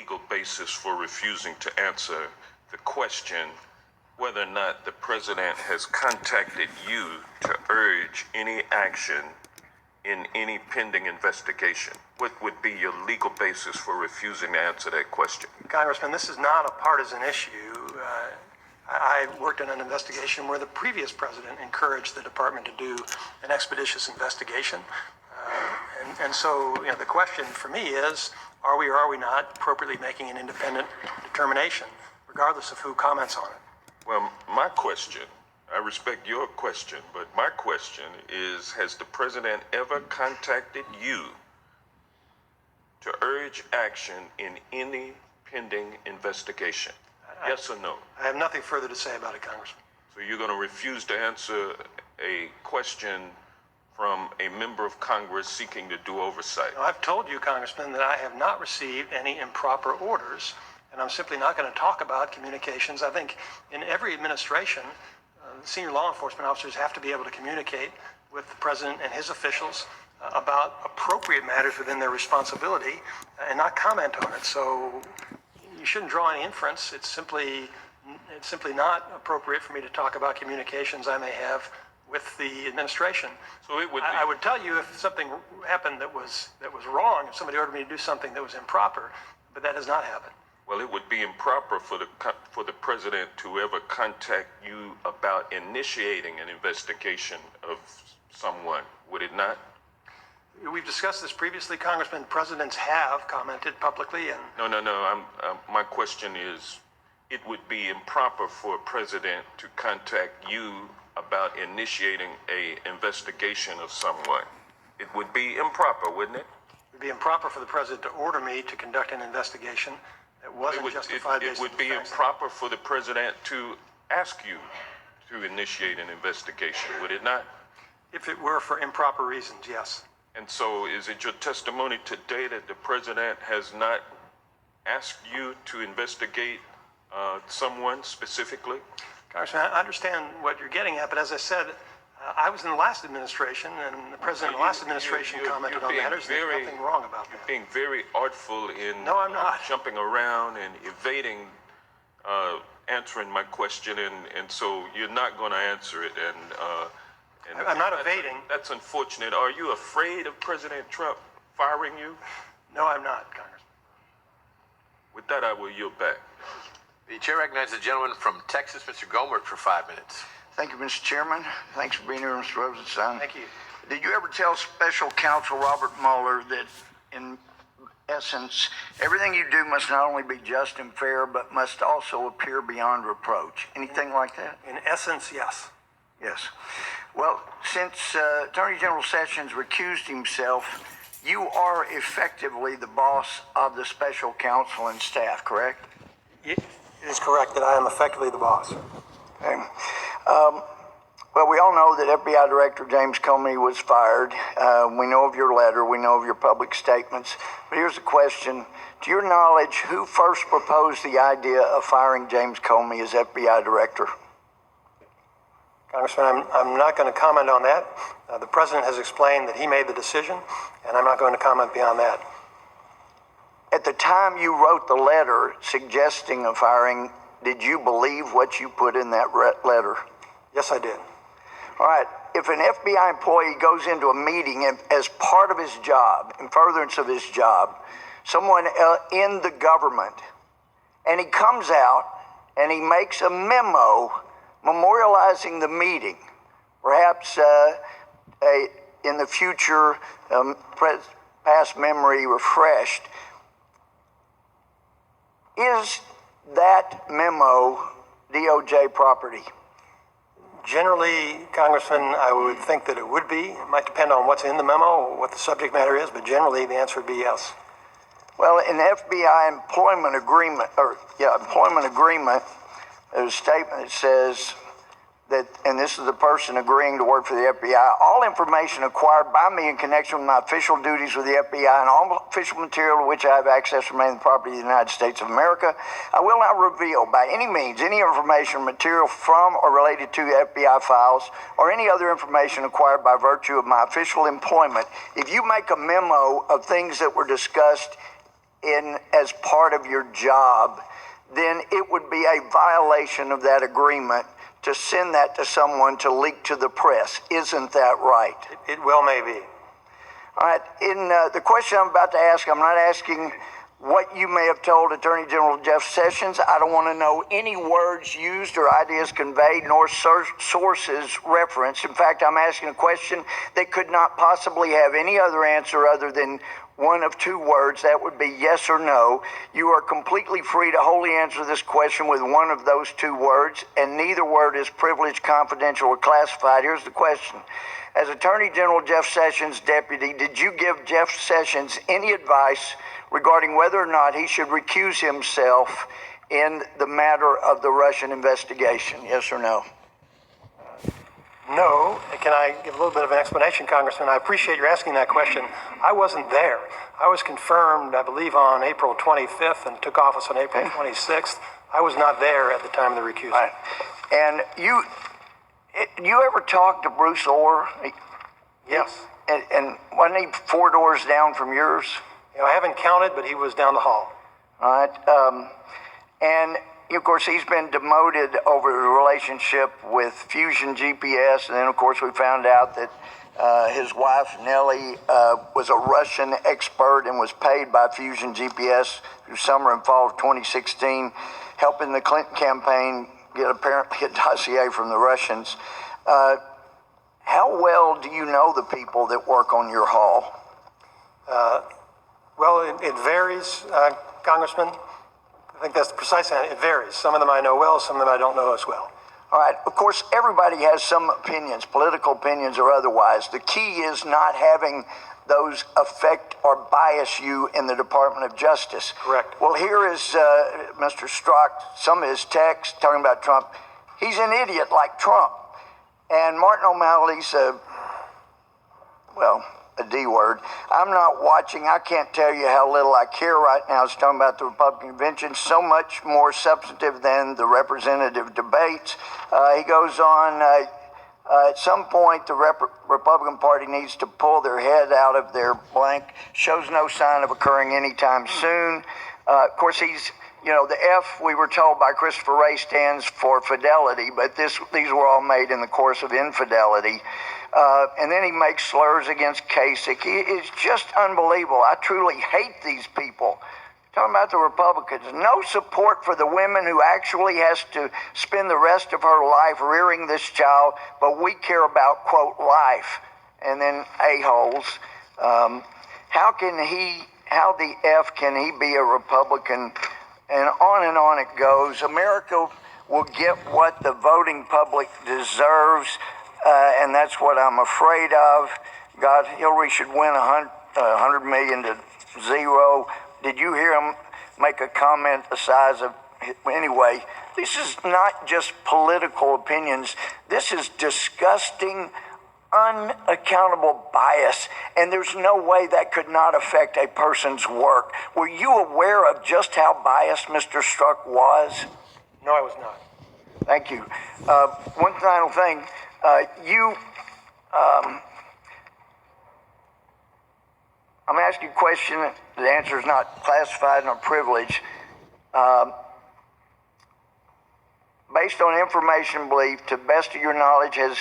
legal basis for refusing to answer the question whether or not the president has contacted you to urge any action in any pending investigation? What would be your legal basis for refusing to answer that question? Congressman, this is not a partisan issue. I worked in an investigation where the previous president encouraged the department to do an expeditious investigation. And so, the question for me is, are we or are we not appropriately making an independent determination, regardless of who comments on it? Well, my question, I respect your question, but my question is, has the president ever contacted you to urge action in any pending investigation? Yes or no? I have nothing further to say about it, Congressman. So you're going to refuse to answer a question from a member of Congress seeking to do oversight? Now, I've told you, Congressman, that I have not received any improper orders, and I'm simply not going to talk about communications. I think in every administration, senior law enforcement officers have to be able to communicate with the president and his officials about appropriate matters within their responsibility and not comment on it. So you shouldn't draw any inference. It's simply not appropriate for me to talk about communications I may have with the administration. So it would I would tell you if something happened that was wrong, if somebody ordered me to do something that was improper, but that has not happened. Well, it would be improper for the president to ever contact you about initiating an investigation of someone, would it not? We've discussed this previously, Congressman. Presidents have commented publicly, and No. My question is, it would be improper for a president to contact you about initiating a investigation of someone. It would be improper, wouldn't it? It would be improper for the president to order me to conduct an investigation that wasn't justified. It would be improper for the president to ask you to initiate an investigation, would it not? If it were for improper reasons, yes. And so is it your testimony today that the president has not asked you to investigate someone specifically? Congressman, I understand what you're getting at, but as I said, I was in the last administration, and the president of the last administration commented on matters, and there's nothing wrong about that. You're being very artful in No, I'm not. Jumping around and evading answering my question, and so you're not going to answer it. And I'm not evading. That's unfortunate. Are you afraid of President Trump firing you? No, I'm not, Congressman. With that, I will yield back. The chair recognizes the gentleman from Texas, Mr. Gohmert, for 5 minutes. Thank you, Mr. Chairman. Thanks for being here, Mr. Rosenstein. Thank you. Did you ever tell Special Counsel Robert Mueller that, in essence, everything you do must not only be just and fair, but must also appear beyond reproach? Anything like that? In essence, yes. Yes. Well, since Attorney General Sessions recused himself, you are effectively the boss of the special counsel and staff, correct? It is correct that I am effectively the boss. Okay. Well, we all know that FBI Director James Comey was fired. We know of your letter. We know of your public statements. But here's a question. To your knowledge, who first proposed the idea of firing James Comey as FBI Director? Congressman, I'm not going to comment on that. The president has explained that he made the decision, and I'm not going to comment beyond that. At the time you wrote the letter suggesting a firing, did you believe what you put in that letter? Yes, I did. All right. If an FBI employee goes into a meeting as part of his job, in furtherance of his job, someone in the government, and he comes out and he makes a memo memorializing the meeting, perhaps in the future, past memory refreshed, is that memo DOJ property? Generally, Congressman, I would think that it would be. It might depend on what's in the memo, what the subject matter is, but generally the answer would be yes. Well, in the FBI employment agreement, there's a statement that says that, and this is the person agreeing to work for the FBI, all information acquired by me in connection with my official duties with the FBI and all official material to which I have access remain the property of the United States of America. I will not reveal by any means any information or material from or related to FBI files or any other information acquired by virtue of my official employment. If you make a memo of things that were discussed in as part of your job, then it would be a violation of that agreement to send that to someone to leak to the press. Isn't that right? It well may be. All right. In the question I'm about to ask, I'm not asking what you may have told Attorney General Jeff Sessions. I don't want to know any words used or ideas conveyed, nor sources referenced. In fact, I'm asking a question that could not possibly have any other answer other than one of two words. That would be yes or no. You are completely free to wholly answer this question with one of those two words, and neither word is privileged, confidential, or classified. Here's the question. As Attorney General Jeff Sessions' deputy, did you give Jeff Sessions any advice regarding whether or not he should recuse himself in the matter of the Russian investigation? Yes or no? No. Can I give a little bit of an explanation, Congressman? I appreciate you asking that question. I wasn't there. I was confirmed, I believe, on April 25th and took office on April 26th. I was not there at the time of the recusal. Right. And you ever talk to Bruce Orr? Yes. And wasn't he 4 doors down from yours? You know, I haven't counted, but he was down the hall. All right. And of course, he's been demoted over the relationship with Fusion GPS. And then, of course, we found out that his wife, Nellie, was a Russian expert and was paid by Fusion GPS through summer and fall of 2016, helping the Clinton campaign get apparently a dossier from the Russians. How well do you know the people that work on your hall? Well, it varies, Congressman. I think that's the precise answer. It varies. Some of them I know well, some of them I don't know as well. All right. Of course, everybody has some opinions, political opinions or otherwise. The key is not having those affect or bias you in the Department of Justice. Correct. Well, here is Mr. Strzok, some of his texts talking about Trump. He's an idiot like Trump. And Martin O'Malley's a D word. I'm not watching. I can't tell you how little I care right now. It's talking about the Republican convention, so much more substantive than the representative debates. He goes on, at some point, the Republican Party needs to pull their head out of their blank. Shows no sign of occurring anytime soon. Of course, he's, the F, we were told by Christopher Wray, stands for fidelity, but these were all made in the course of infidelity. And then he makes slurs against Kasich. It's just unbelievable. I truly hate these people. Talking about the Republicans. No support for the women who actually has to spend the rest of her life rearing this child, but we care about, quote, life. And then a-holes. How the F can he be a Republican? And on it goes. America will get what the voting public deserves. And that's what I'm afraid of. God, Hillary should win 100 million to 0. Did you hear him make a comment the size of... Anyway, this is not just political opinions. This is disgusting, unaccountable bias, and there's no way that could not affect a person's work. Were you aware of just how biased Mr. Strzok was? No, I was not. Thank you. One final thing. I'm asking you a question. The answer is not classified nor privileged. Based on information belief, to the best of your knowledge, has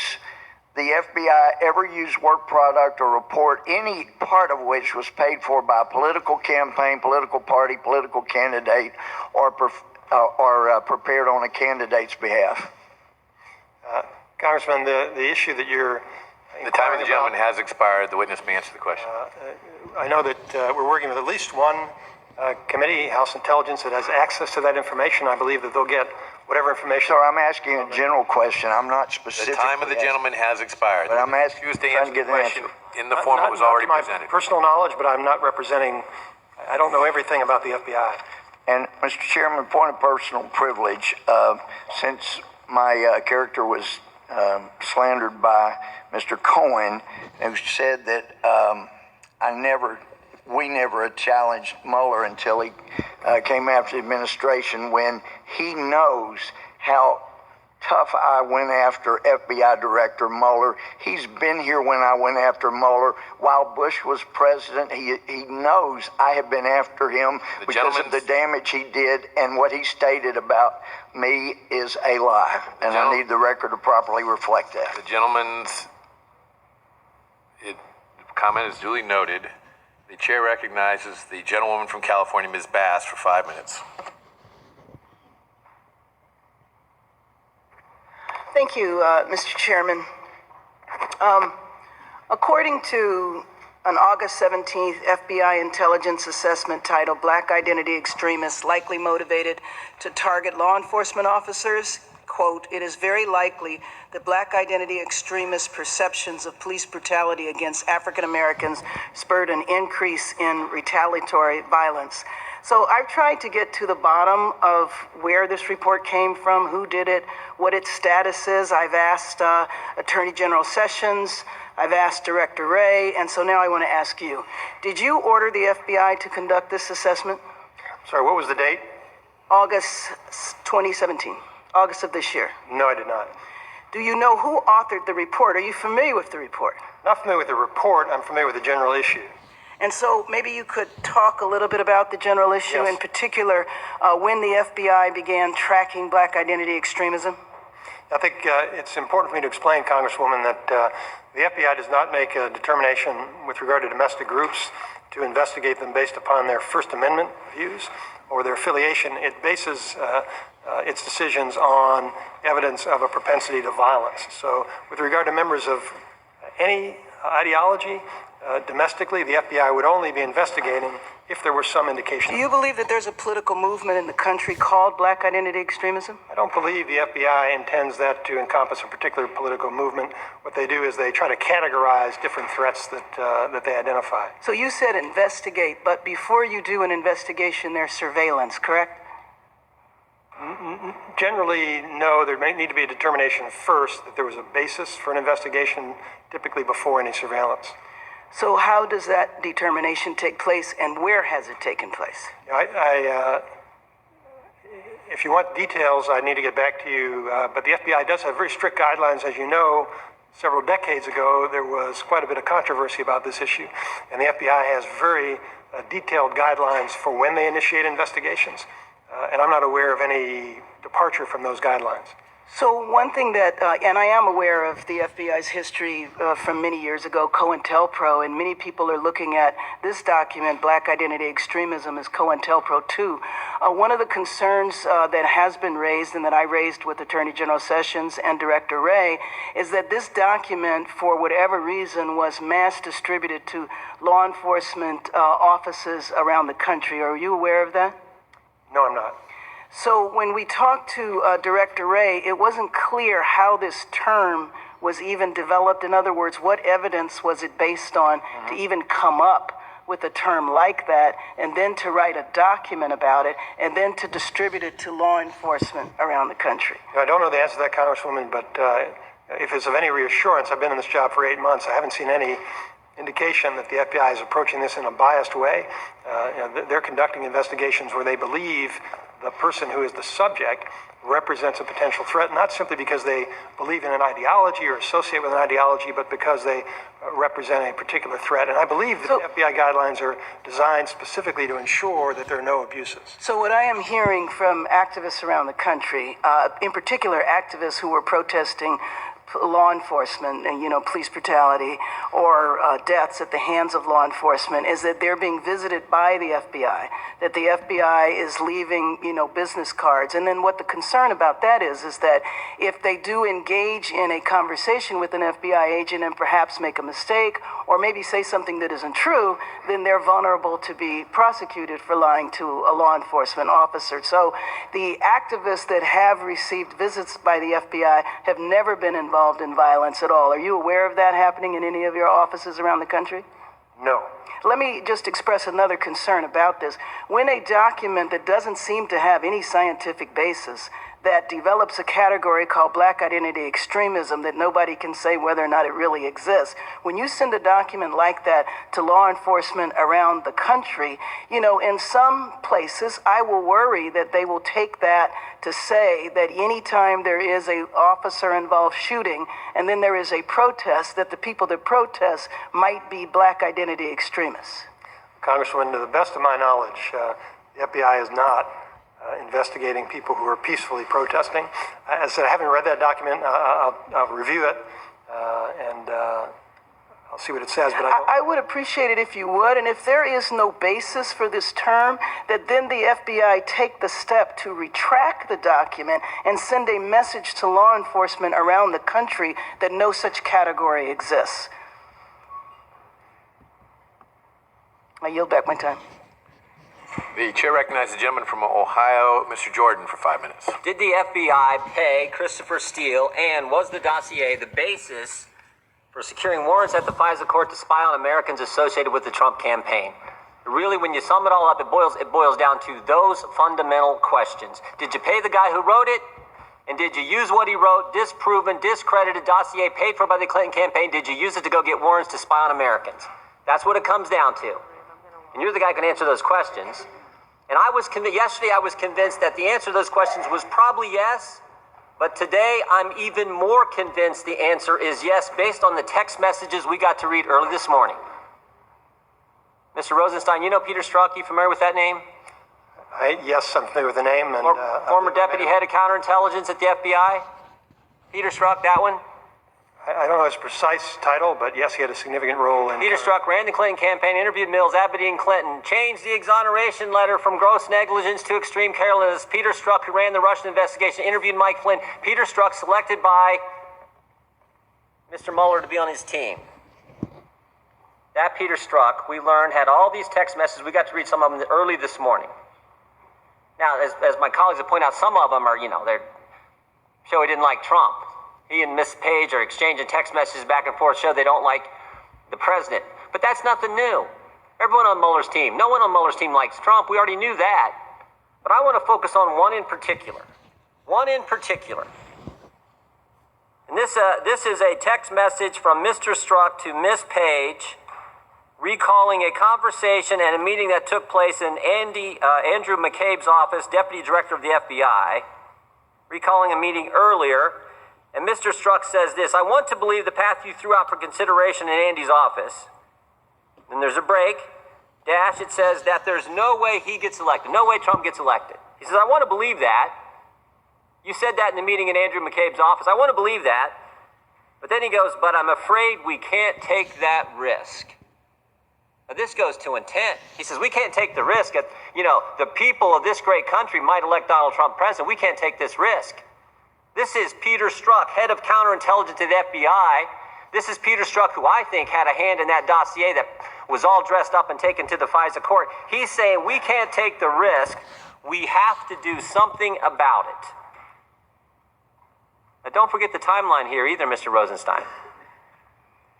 the FBI ever used work product or report, any part of which was paid for by a political campaign, political party, political candidate, or prepared on a candidate's behalf? Congressman, the issue that you're... The time of the gentleman has expired. The witness may answer the question. I know that we're working with at least one committee, House Intelligence, that has access to that information. I believe that they'll get whatever information... Sir, I'm asking a general question. I'm not specific. The time of the gentleman has expired. But I'm asking you to answer the question in the form it was already presented. My personal knowledge, but I'm not representing... I don't know everything about the FBI. And, Mr. Chairman, point of personal privilege, since my character was slandered by Mr. Cohen, who said that we never challenged Mueller until he came after the administration, when he knows how tough I went after FBI Director Mueller. He's been here when I went after Mueller. While Bush was president, he knows I have been after him because of the damage he did, and what he stated about me is a lie. And I need the record to properly reflect that. The gentleman's comment is duly noted. The chair recognizes the gentlewoman from California, Ms. Bass, for 5 minutes. Thank you, Mr. Chairman. According to an August 17th FBI intelligence assessment titled Black Identity Extremists Likely Motivated to Target Law Enforcement Officers, quote, it is very likely that black identity extremist perceptions of police brutality against African Americans spurred an increase in retaliatory violence. So I've tried to get to the bottom of where this report came from, who did it, what its status is. I've asked Attorney General Sessions, I've asked Director Wray, and so now I want to ask you. Did you order the FBI to conduct this assessment? Sorry, what was the date? August 2017, August of this year. No, I did not. Do you know who authored the report? Are you familiar with the report? Not familiar with the report. I'm familiar with the general issue. And so maybe you could talk a little bit about the general issue, Yes. in particular, when the FBI began tracking black identity extremism? I think it's important for me to explain, Congresswoman, that the FBI does not make a determination with regard to domestic groups to investigate them based upon their First Amendment views or their affiliation. It bases its decisions on evidence of a propensity to violence. So with regard to members of any ideology, domestically, the FBI would only be investigating if there were some indication. Do you believe that there's a political movement in the country called black identity extremism? I don't believe the FBI intends that to encompass a particular political movement. What they do is they try to categorize different threats that they identify. So you said investigate, but before you do an investigation, there's surveillance, correct? Generally, no, there may need to be a determination first that there was a basis for an investigation, typically before any surveillance. So how does that determination take place, and where has it taken place? If you want details, I need to get back to you, but the FBI does have very strict guidelines. As you know, several decades ago, there was quite a bit of controversy about this issue, and the FBI has very detailed guidelines for when they initiate investigations, and I'm not aware of any departure from those guidelines. So one thing that, and I am aware of the FBI's history from many years ago, COINTELPRO, and many people are looking at this document, Black Identity Extremism, as COINTELPRO too. One of the concerns that has been raised and that I raised with Attorney General Sessions and Director Wray is that this document, for whatever reason, was mass distributed to law enforcement offices around the country. Are you aware of that? No, I'm not. So when we talked to Director Wray, it wasn't clear how this term was even developed. In other words, what evidence was it based on to even come up with a term like that, and then to write a document about it, and then to distribute it to law enforcement around the country? I don't know the answer to that, Congresswoman, but if it's of any reassurance, I've been in this job for 8 months. I haven't seen any indication that the FBI is approaching this in a biased way. They're conducting investigations where they believe the person who is the subject represents a potential threat, not simply because they believe in an ideology or associate with an ideology, but because they represent a particular threat. And I believe that the FBI guidelines are designed specifically to ensure that there are no abuses. So what I am hearing from activists around the country, in particular activists who were protesting law enforcement, police brutality or deaths at the hands of law enforcement, is that they're being visited by the FBI, that the FBI is leaving, business cards. And then what the concern about that is that if they do engage in a conversation with an FBI agent and perhaps make a mistake or maybe say something that isn't true, then they're vulnerable to be prosecuted for lying to a law enforcement officer. So the activists that have received visits by the FBI have never been involved in violence at all. Are you aware of that happening in any of your offices around the country? No. Let me just express another concern about this. When a document that doesn't seem to have any scientific basis that develops a category called black identity extremism that nobody can say whether or not it really exists. When you send a document like that to law enforcement around the country, in some places, I will worry that they will take that to say that anytime there is a officer-involved shooting and then there is a protest, that the people that protest might be black identity extremists. Congresswoman, to the best of my knowledge, the FBI is not investigating people who are peacefully protesting. As I said, I haven't read that document. I'll review it, and I'll see what it says. But I would appreciate it if you would. And if there is no basis for this term, that then the FBI take the step to retract the document and send a message to law enforcement around the country that no such category exists. I yield back my time. The chair recognizes the gentleman from Ohio, Mr. Jordan, for 5 minutes. Did the FBI pay Christopher Steele, and was the dossier the basis for securing warrants at the FISA court to spy on Americans associated with the Trump campaign? Really, when you sum it all up, it boils down to those fundamental questions. Did you pay the guy who wrote it? And did you use what he wrote, disproven, discredited dossier paid for by the Clinton campaign? Did you use it to go get warrants to spy on Americans? That's what it comes down to. And you're the guy who can answer those questions. And yesterday I was convinced that the answer to those questions was probably yes. But today I'm even more convinced the answer is yes, based on the text messages we got to read early this morning. Mr. Rosenstein, you know Peter Strzok? You familiar with that name? Yes, I'm familiar with the name. And former deputy head of counterintelligence at the FBI? Peter Strzok, that one? I don't know his precise title, but yes, he had a significant role in... Peter Strzok ran the Clinton campaign, interviewed Mills, Aberdeen, Clinton, changed the exoneration letter from gross negligence to extreme carelessness. Peter Strzok, who ran the Russian investigation, interviewed Mike Flynn. Peter Strzok selected by Mr. Mueller to be on his team. That Peter Strzok, we learned, had all these text messages. We got to read some of them early this morning. Now, as my colleagues have pointed out, some of them are, they're show he didn't like Trump. He and Miss Page are exchanging text messages back and forth, show they don't like the president. But that's nothing new. Everyone on Mueller's team, no one on Mueller's team likes Trump. We already knew that. But I want to focus on one in particular. One in particular. And this is a text message from Mr. Strzok to Miss Page, recalling a conversation and a meeting that took place in Andrew McCabe's office, Deputy Director of the FBI, recalling a meeting earlier. And Mr. Strzok says this: I want to believe the path you threw out for consideration in Andy's office. Then there's a break. Dash, it says that there's no way he gets elected. No way Trump gets elected. He says, I want to believe that. You said that in the meeting in Andrew McCabe's office. I want to believe that. But then he goes, but I'm afraid we can't take that risk. Now this goes to intent. He says, we can't take the risk. The people of this great country might elect Donald Trump president. We can't take this risk. This is Peter Strzok, head of counterintelligence at the FBI. This is Peter Strzok, who I think had a hand in that dossier that was all dressed up and taken to the FISA court. He's saying we can't take the risk. We have to do something about it. Now, don't forget the timeline here either, Mr. Rosenstein.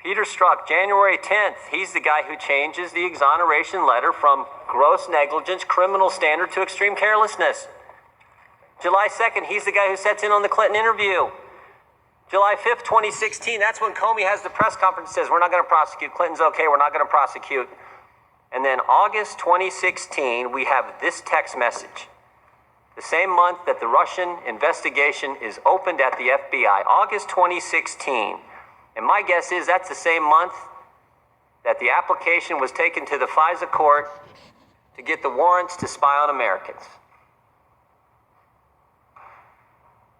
Peter Strzok, January 10th, he's the guy who changes the exoneration letter from gross negligence, criminal standard, to extreme carelessness. July 2nd, he's the guy who sets in on the Clinton interview. July 5th, 2016, that's when Comey has the press conference and says, we're not going to prosecute. Clinton's okay, we're not going to prosecute. And then August 2016, we have this text message. The same month that the Russian investigation is opened at the FBI, August 2016. And my guess is that's the same month that the application was taken to the FISA court to get the warrants to spy on Americans.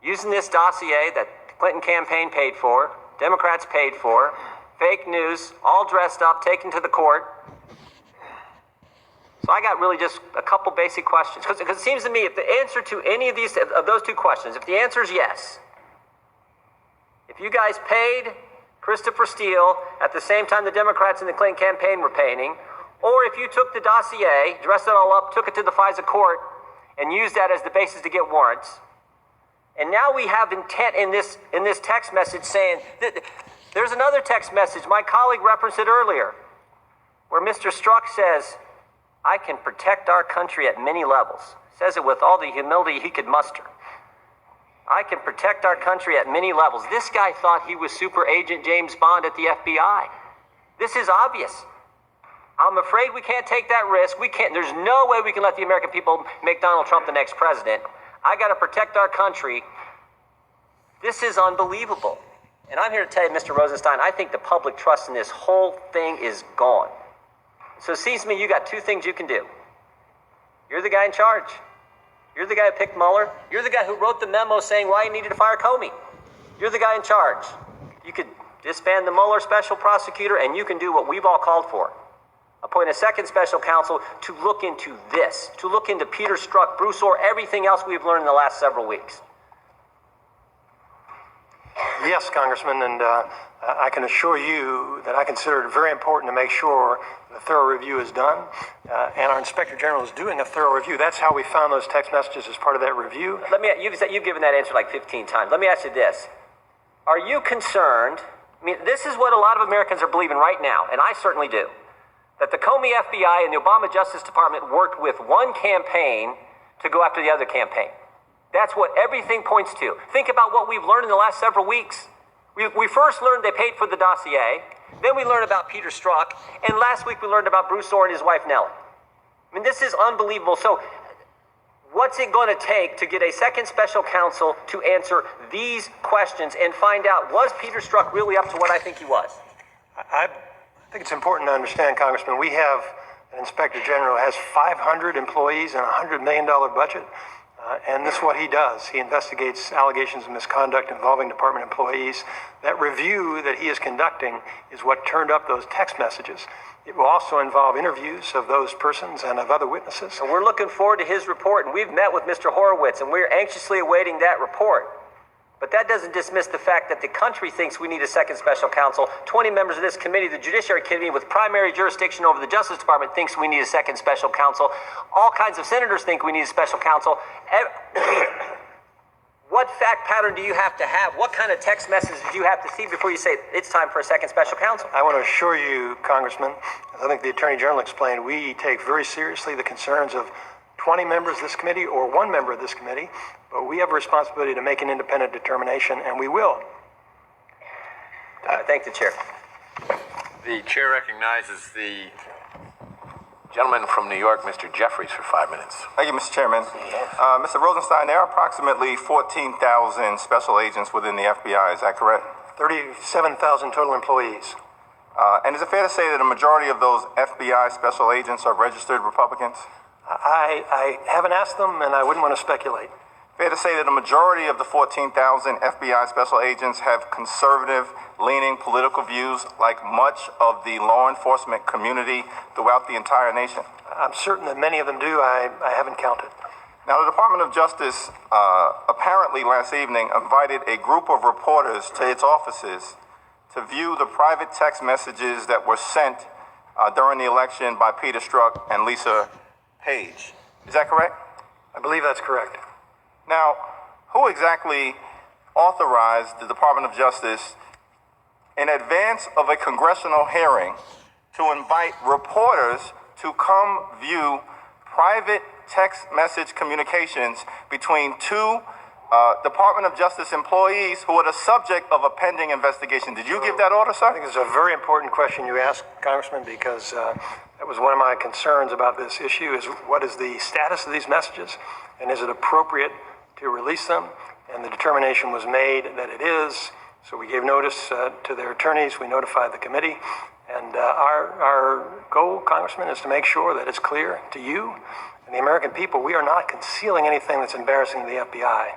Using this dossier that the Clinton campaign paid for, Democrats paid for, fake news, all dressed up, taken to the court. So I got really just a couple basic questions. Because it seems to me if the answer to any of those two questions, if the answer is yes, if you guys paid Christopher Steele at the same time the Democrats in the Clinton campaign were paying, or if you took the dossier, dressed it all up, took it to the FISA court, and used that as the basis to get warrants, and now we have intent in this text message saying, there's another text message, my colleague referenced it earlier, where Mr. Strzok says, I can protect our country at many levels. Says it with all the humility he could muster. I can protect our country at many levels. This guy thought he was Super Agent James Bond at the FBI. This is obvious. I'm afraid we can't take that risk. There's no way we can let the American people make Donald Trump the next president. I got to protect our country. This is unbelievable. And I'm here to tell you, Mr. Rosenstein, I think the public trust in this whole thing is gone. So it seems to me you got two things you can do. You're the guy in charge. You're the guy who picked Mueller. You're the guy who wrote the memo saying why he needed to fire Comey. You're the guy in charge. You could disband the Mueller special prosecutor, and you can do what we've all called for. Appoint a second special counsel to look into this, to look into Peter Strzok, Bruce Orr, everything else we've learned in the last several weeks. Yes, Congressman, and I can assure you that I consider it very important to make sure the thorough review is done, and our Inspector General is doing a thorough review. That's how we found those text messages as part of that review. You've given that answer like 15 times. Let me ask you this. Are you concerned? I mean, this is what a lot of Americans are believing right now, and I certainly do, that the Comey FBI and the Obama Justice Department worked with one campaign to go after the other campaign. That's what everything points to. Think about what we've learned in the last several weeks. We first learned they paid for the dossier. Then we learned about Peter Strzok. And last week we learned about Bruce Orr and his wife, Nellie. I mean, this is unbelievable. So what's it going to take to get a second special counsel to answer these questions and find out, was Peter Strzok really up to what I think he was? I think it's important to understand, Congressman, we have an Inspector General who has 500 employees and a $100 million budget. And this is what he does. He investigates allegations of misconduct involving department employees. That review that he is conducting is what turned up those text messages. It will also involve interviews of those persons and of other witnesses. And we're looking forward to his report, and we've met with Mr. Horowitz, and we're anxiously awaiting that report. But that doesn't dismiss the fact that the country thinks we need a second special counsel. 20 members of this committee, the Judiciary Committee with primary jurisdiction over the Justice Department, thinks we need a second special counsel. All kinds of senators think we need a special counsel. What fact pattern do you have to have? What kind of text message do you have to see before you say it's time for a second special counsel? I want to assure you, Congressman, as I think the Attorney General explained, we take very seriously the concerns of 20 members of this committee or one member of this committee, but we have a responsibility to make an independent determination, and we will. Thank the chair. The chair recognizes the gentleman from New York, Mr. Jeffries, for 5 minutes. Thank you, Mr. Chairman. Mr. Rosenstein, there are approximately 14,000 special agents within the FBI. Is that correct? 37,000 total employees. And is it fair to say that a majority of those FBI special agents are registered Republicans? I haven't asked them, and I wouldn't want to speculate. Fair to say that a majority of the 14,000 FBI special agents have conservative-leaning political views, like much of the law enforcement community throughout the entire nation? I'm certain that many of them do. I haven't counted. Now, the Department of Justice apparently last evening invited a group of reporters to its offices to view the private text messages that were sent during the election by Peter Strzok and Lisa Page. Is that correct? I believe that's correct. Now, who exactly authorized the Department of Justice in advance of a congressional hearing to invite reporters to come view private text message communications between two Department of Justice employees who are the subject of a pending investigation? Did you give that order, sir? I think it's a very important question you asked, Congressman, because that was one of my concerns about this issue is what is the status of these messages, and is it appropriate to release them? And the determination was made that it is. So we gave notice to their attorneys. We notified the committee. And our goal, Congressman, is to make sure that it's clear to you and the American people we are not concealing anything that's embarrassing to the FBI.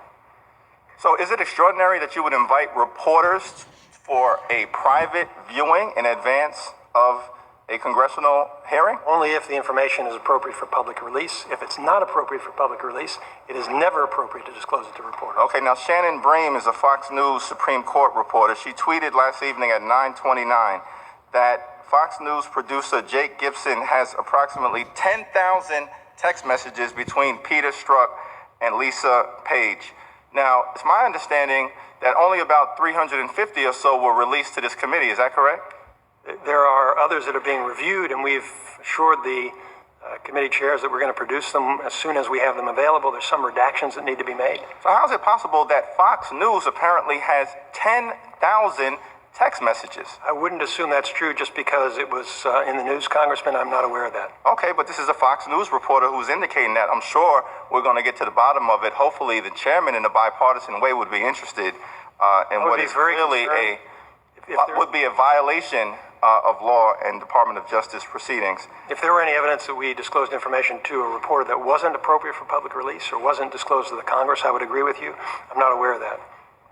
So is it extraordinary that you would invite reporters for a private viewing in advance of a congressional hearing? Only if the information is appropriate for public release. If it's not appropriate for public release, it is never appropriate to disclose it to reporters. Okay, now Shannon Bream is a Fox News Supreme Court reporter. She tweeted last evening at 9:29 that Fox News producer Jake Gibson has approximately 10,000 text messages between Peter Strzok and Lisa Page. Now, it's my understanding that only about 350 or so were released to this committee. Is that correct? There are others that are being reviewed, and we've assured the committee chairs that we're going to produce them as soon as we have them available. There's some redactions that need to be made. So how is it possible that Fox News apparently has 10,000 text messages? I wouldn't assume that's true just because it was in the news, Congressman. I'm not aware of that. Okay, but this is a Fox News reporter who's indicating that. I'm sure we're going to get to the bottom of it. Hopefully the chairman in a bipartisan way would be interested in what is clearly would be a violation of law and Department of Justice proceedings. If there were any evidence that we disclosed information to a reporter that wasn't appropriate for public release or wasn't disclosed to the Congress, I would agree with you. I'm not aware of that.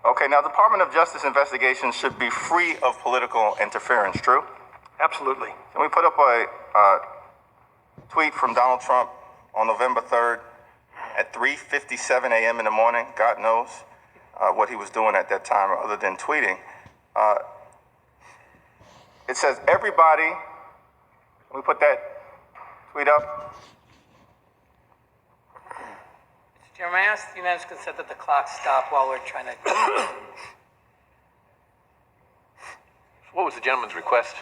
Okay, now Department of Justice investigations should be free of political interference, true? Absolutely. Can we put up a tweet from Donald Trump on November 3rd at 3:57 a.m. in the morning? God knows what he was doing at that time other than tweeting. It says, everybody, can we put that tweet up? Mr. Chairman, may I ask the unanimous consent that the clock stop while we're trying to... What was the gentleman's request?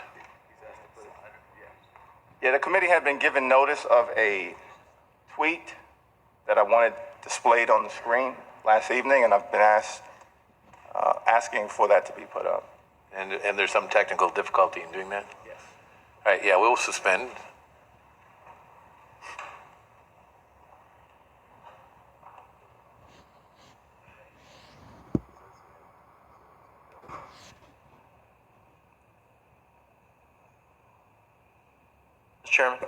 Yeah, the committee had been given notice of a tweet that I wanted displayed on the screen last evening, and I've been asking for that to be put up. And there's some technical difficulty in doing that? Yes. All right, yeah, we'll suspend. Mr. Chairman,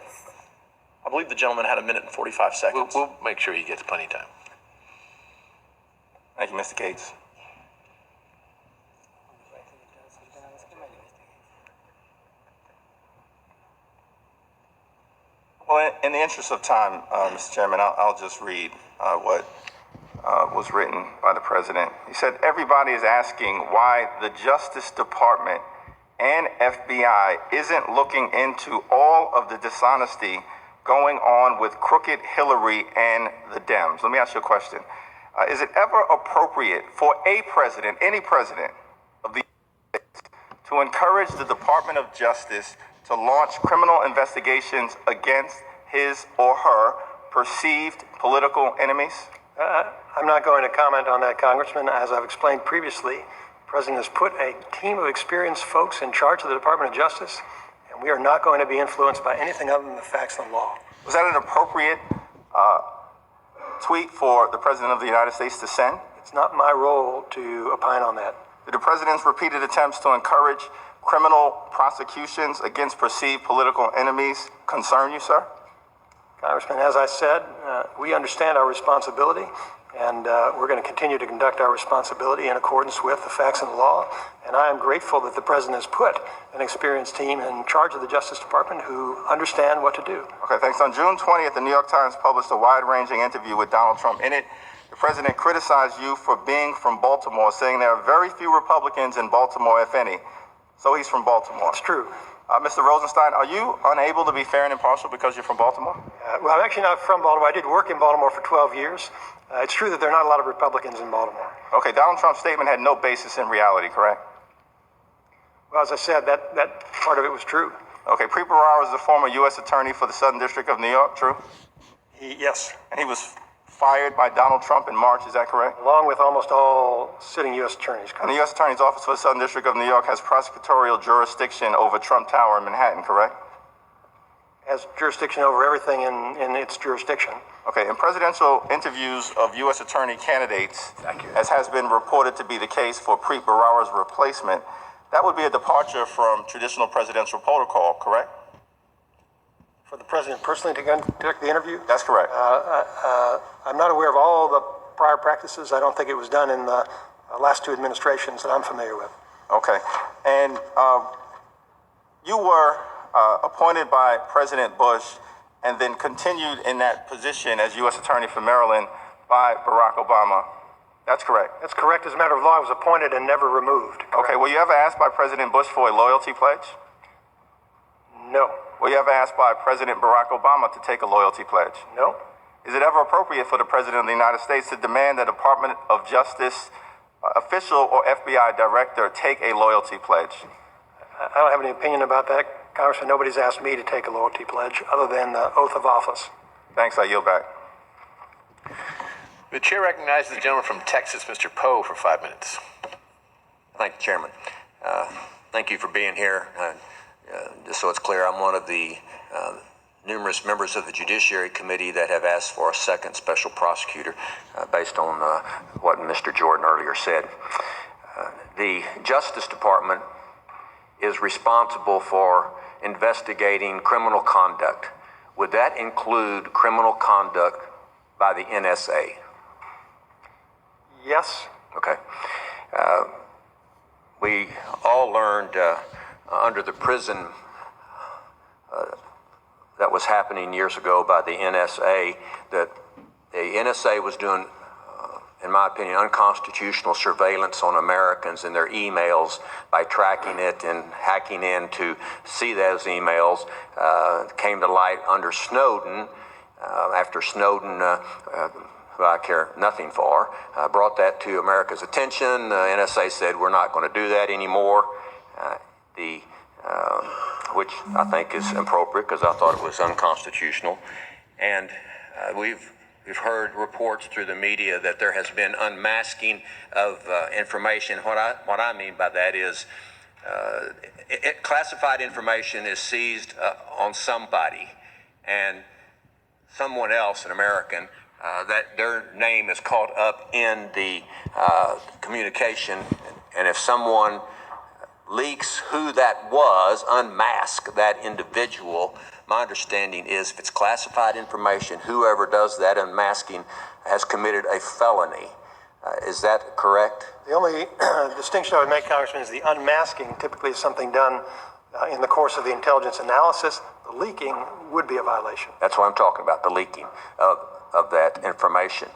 I believe the gentleman had 1 minute and 45 seconds. We'll make sure he gets plenty of time. Thank you, Mr. Gates. Well, in the interest of time, Mr. Chairman, I'll just read what was written by the president. He said, everybody is asking why the Justice Department and FBI isn't looking into all of the dishonesty going on with crooked Hillary and the Dems. Let me ask you a question. Is it ever appropriate for a president, any president of the United States, to encourage the Department of Justice to launch criminal investigations against his or her perceived political enemies? I'm not going to comment on that, Congressman. As I've explained previously, the President has put a team of experienced folks in charge of the Department of Justice, and we are not going to be influenced by anything other than the facts and the law. Was that an appropriate tweet for the President of the United States to send? It's not my role to opine on that. Did the President's repeated attempts to encourage criminal prosecutions against perceived political enemies concern you, sir? Congressman, as I said, we understand our responsibility, and we're going to continue to conduct our responsibility in accordance with the facts and the law. And I am grateful that the President has put an experienced team in charge of the Justice Department who understand what to do. Okay, thanks. On June 20th, the New York Times published a wide-ranging interview with Donald Trump. In it, the President criticized you for being from Baltimore, saying there are very few Republicans in Baltimore, if any. So he's from Baltimore. It's true. Mr. Rosenstein, are you unable to be fair and impartial because you're from Baltimore? Well, I'm actually not from Baltimore. I did work in Baltimore for 12 years. It's true that there are not a lot of Republicans in Baltimore. Okay, Donald Trump's statement had no basis in reality, correct? Well, as I said, that part of it was true. Okay, Preet Bharara is the former U.S. Attorney for the Southern District of New York, true? Yes. And he was fired by Donald Trump in March, is that correct? Along with almost all sitting U.S. attorneys. And the U.S. Attorney's Office for the Southern District of New York has prosecutorial jurisdiction over Trump Tower in Manhattan, correct? Has jurisdiction over everything in its jurisdiction. Okay, in presidential interviews of U.S. attorney candidates, as has been reported to be the case for Preet Bharara's replacement, that would be a departure from traditional presidential protocol, correct? For the President personally to conduct the interview? That's correct. I'm not aware of all the prior practices. I don't think it was done in the last two administrations that I'm familiar with. Okay, and you were appointed by President Bush and then continued in that position as U.S. Attorney for Maryland by Barack Obama. That's correct. That's correct. As a matter of law, I was appointed and never removed. Correct? Okay, were you ever asked by President Bush for a loyalty pledge? No. Were you ever asked by President Barack Obama to take a loyalty pledge? No. Is it ever appropriate for the President of the United States to demand that Department of Justice official or FBI director take a loyalty pledge? I don't have any opinion about that, Congressman, nobody's asked me to take a loyalty pledge other than the oath of office. Thanks. I yield back. The chair recognizes the gentleman from Texas, Mr. Poe, for 5 minutes. Thank you, Chairman. Thank you for being here. Just so it's clear, I'm one of the numerous members of the Judiciary Committee that have asked for a second special prosecutor based on what Mr. Jordan earlier said. The Justice Department is responsible for investigating criminal conduct. Would that include criminal conduct by the NSA? Yes. Okay. We all learned under the prison that was happening years ago by the NSA that the NSA was doing, in my opinion, unconstitutional surveillance on Americans and their emails by tracking it and hacking in to see those emails. It came to light under Snowden, after Snowden, who I care nothing for, brought that to America's attention. The NSA said, we're not going to do that anymore, which I think is appropriate because I thought it was unconstitutional. And we've heard reports through the media that there has been unmasking of information. What I mean by that is classified information is seized on somebody, and someone else, an American, that their name is caught up in the communication, and if someone leaks who that was, unmask that individual, my understanding is if it's classified information, whoever does that unmasking has committed a felony. Is that correct? The only distinction I would make, Congressman, is the unmasking typically is something done in the course of the intelligence analysis. The leaking would be a violation. That's what I'm talking about, the leaking of that information.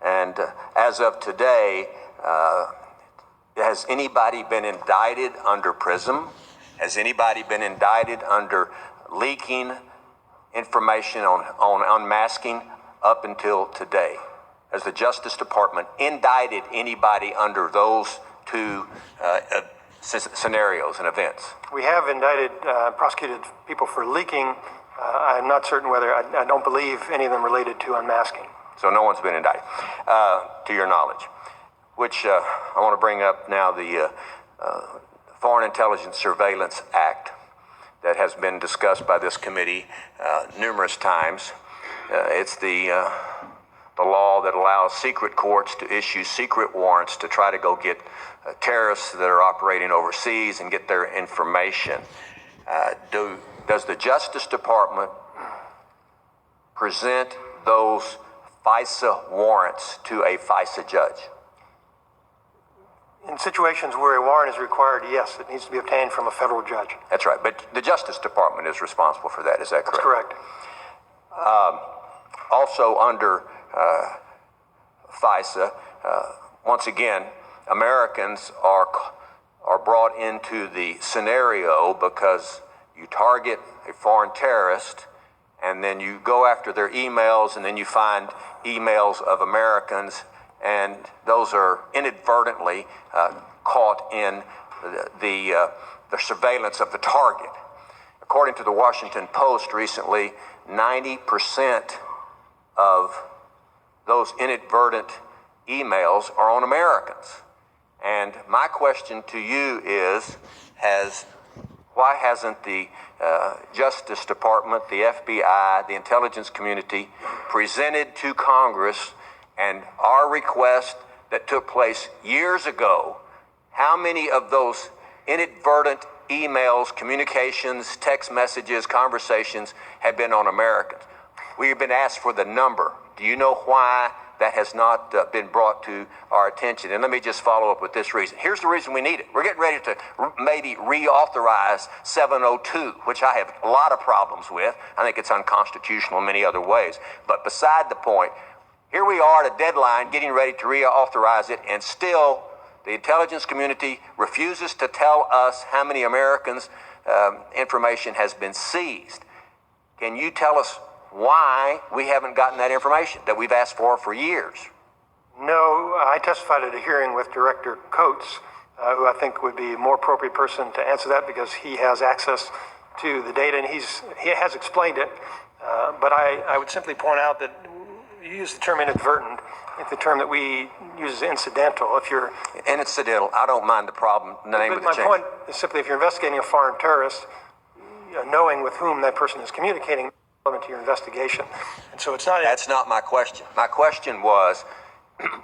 And as of today, has anybody been indicted under PRISM? Has anybody been indicted under leaking information on unmasking up until today? Has the Justice Department indicted anybody under those two scenarios and events? We have indicted, prosecuted people for leaking. I'm not certain whether, I don't believe any of them related to unmasking. So no one's been indicted, to your knowledge. Which I want to bring up now the Foreign Intelligence Surveillance Act that has been discussed by this committee numerous times. It's the law that allows secret courts to issue secret warrants to try to go get terrorists that are operating overseas and get their information. Does the Justice Department present those FISA warrants to a FISA judge? In situations where a warrant is required, yes, it needs to be obtained from a federal judge. That's right, but the Justice Department is responsible for that, is that correct? That's correct. Also under FISA, once again, Americans are brought into the scenario because you target a foreign terrorist and then you go after their emails and then you find emails of Americans, and those are inadvertently caught in the surveillance of the target. According to the Washington Post recently, 90% of those inadvertent emails are on Americans. And my question to you is, why hasn't the Justice Department, the FBI, the intelligence community presented to Congress and our request that took place years ago, how many of those inadvertent emails, communications, text messages, conversations have been on Americans? We've been asked for the number. Do you know why that has not been brought to our attention? And let me just follow up with this reason. Here's the reason we need it. We're getting ready to maybe reauthorize 702, which I have a lot of problems with. I think it's unconstitutional in many other ways. But beside the point, here we are at a deadline getting ready to reauthorize it, and still the intelligence community refuses to tell us how many Americans' information has been seized. Can you tell us why we haven't gotten that information that we've asked for years? No, I testified at a hearing with Director Coates, who I think would be a more appropriate person to answer that because he has access to the data, and he has explained it. But I would simply point out that you use the term inadvertent. I think the term that we use is incidental. If you're Incidental, I don't mind the problem, the name of the my change. point is simply if you're investigating a foreign terrorist, knowing with whom that person is communicating is relevant to your investigation. And so it's not. That's not my question. My question was,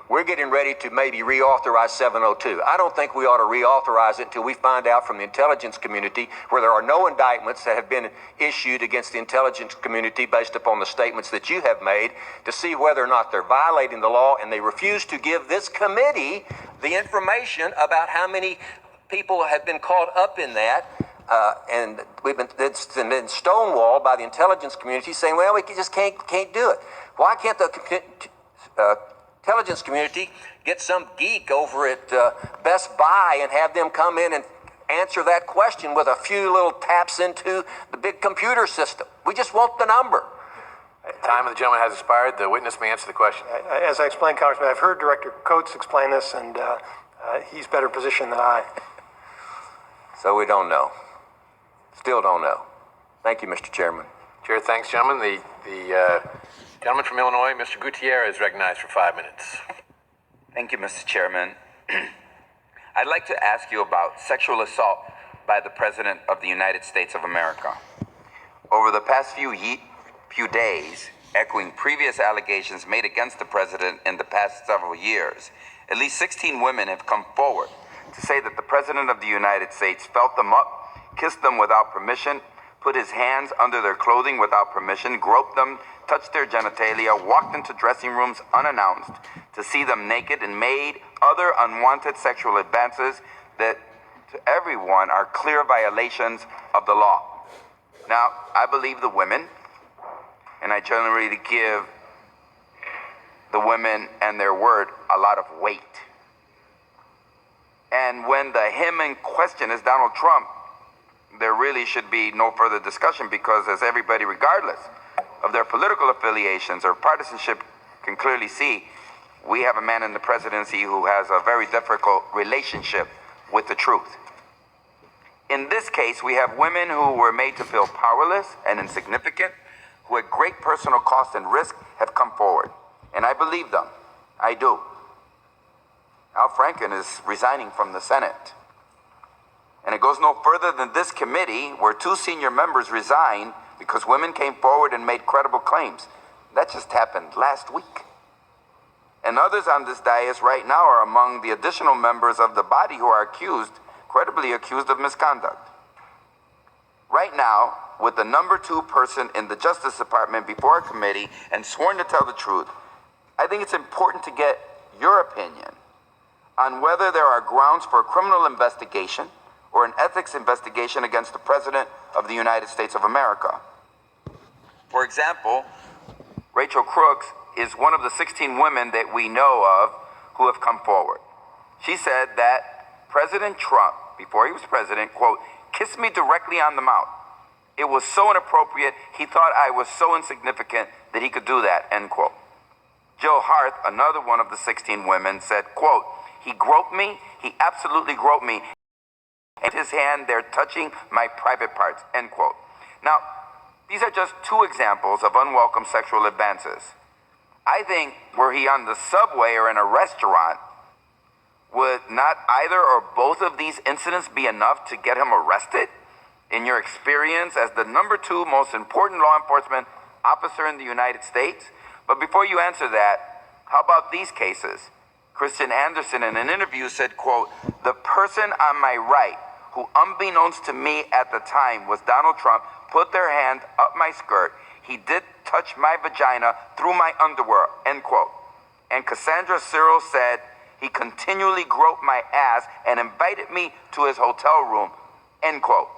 we're getting ready to maybe reauthorize 702. I don't think we ought to reauthorize it until we find out from the intelligence community where there are no indictments that have been issued against the intelligence community based upon the statements that you have made to see whether or not they're violating the law, and they refuse to give this committee the information about how many people have been caught up in that. And it's been stonewalled by the intelligence community saying, well, we just can't do it. Why can't the intelligence community get some geek over at Best Buy and have them come in and answer that question with a few little taps into the big computer system? We just want the number. Time of the gentleman has expired. The witness may answer the question. As I explained, Congressman, I've heard Director Coates explain this, and he's better positioned than I. So we don't know. Still don't know. Thank you, Mr. Chairman. Chair, thanks, gentlemen. The gentleman from Illinois, Mr. Gutierrez, is recognized for 5 minutes. Thank you, Mr. Chairman. I'd like to ask you about sexual assault by the President of the United States of America. Over the past few days, echoing previous allegations made against the President in the past several years, at least 16 women have come forward to say that the President of the United States felt them up, kissed them without permission, put his hands under their clothing without permission, groped them, touched their genitalia, walked into dressing rooms unannounced to see them naked, and made other unwanted sexual advances that to everyone are clear violations of the law. Now, I believe the women, and I generally give the women and their word a lot of weight. And when the him in question is Donald Trump, there really should be no further discussion, because as everybody, regardless of their political affiliations or partisanship, can clearly see, we have a man in the presidency who has a very difficult relationship with the truth. In this case, we have women who were made to feel powerless and insignificant, who at great personal cost and risk have come forward. And I believe them. I do. Al Franken is resigning from the Senate. And it goes no further than this committee, where 2 senior members resigned because women came forward and made credible claims. That just happened last week. And others on this dais right now are among the additional members of the body who are credibly accused of misconduct. Right now, with the number 2 person in the Justice Department before a committee and sworn to tell the truth, I think it's important to get your opinion on whether there are grounds for a criminal investigation or an ethics investigation against the President of the United States of America. For example, Rachel Crooks is one of the 16 women that we know of who have come forward. She said that President Trump, before he was president, quote, kissed me directly on the mouth. It was so inappropriate, he thought I was so insignificant that he could do that, end quote. Jill Harth, another one of the 16 women, said, quote, he groped me, he absolutely groped me, and his hand there touching my private parts, end quote. Now, these are just 2 examples of unwelcome sexual advances. I think, were he on the subway or in a restaurant, would not either or both of these incidents be enough to get him arrested? In your experience as the number 2 most important law enforcement officer in the United States? But before you answer that, how about these cases? Christian Anderson in an interview said, quote, the person on my right, who unbeknownst to me at the time was Donald Trump, put their hand up my skirt. He did touch my vagina through my underwear, end quote. And Cassandra Cyril said he continually groped my ass and invited me to his hotel room, end quote.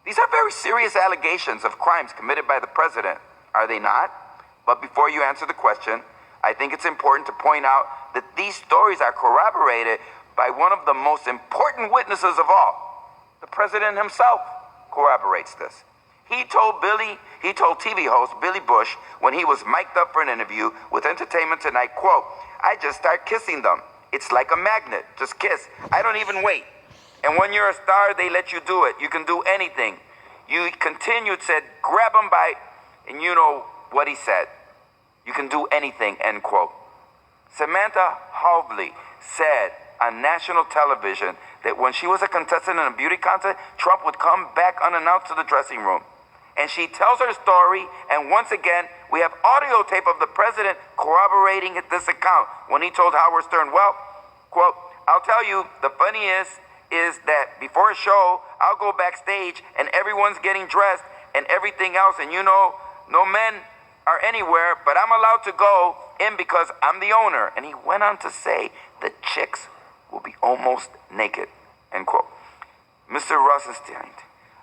These are very serious allegations of crimes committed by the president, are they not? But before you answer the question, I think it's important to point out that these stories are corroborated by one of the most important witnesses of all. The president himself corroborates this. He told TV host Billy Bush when he was mic'd up for an interview with Entertainment Tonight, quote, I just start kissing them. It's like a magnet, just kiss. I don't even wait, And when you're a star, they let you do it. You can do anything. You continued, said, grab him by, and you know what he said. You can do anything, end quote. Samantha Hovley said on national television that when she was a contestant in a beauty contest, Trump would come back unannounced to the dressing room. And she tells her story, and once again, we have audio tape of the president corroborating this account when he told Howard Stern, well, quote, I'll tell you, the funny is that before a show, I'll go backstage and everyone's getting dressed and everything else, and you know, no men are anywhere, but I'm allowed to go in because I'm the owner. And he went on to say the chicks will be almost naked, end quote. Mr. Rosenstein,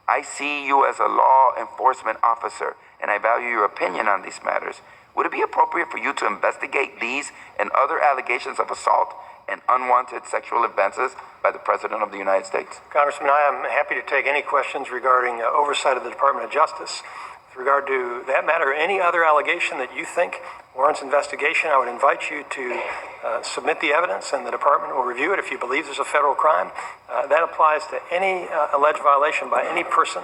I see you as a law enforcement officer, and I value your opinion on these matters. Would it be appropriate for you to investigate these and other allegations of assault and unwanted sexual advances by the President of the United States? Congressman, I am happy to take any questions regarding oversight of the Department of Justice. With regard to that matter, any other allegation that you think warrants investigation, I would invite you to submit the evidence, and the department will review it if you believe there's a federal crime. That applies to any alleged violation by any person,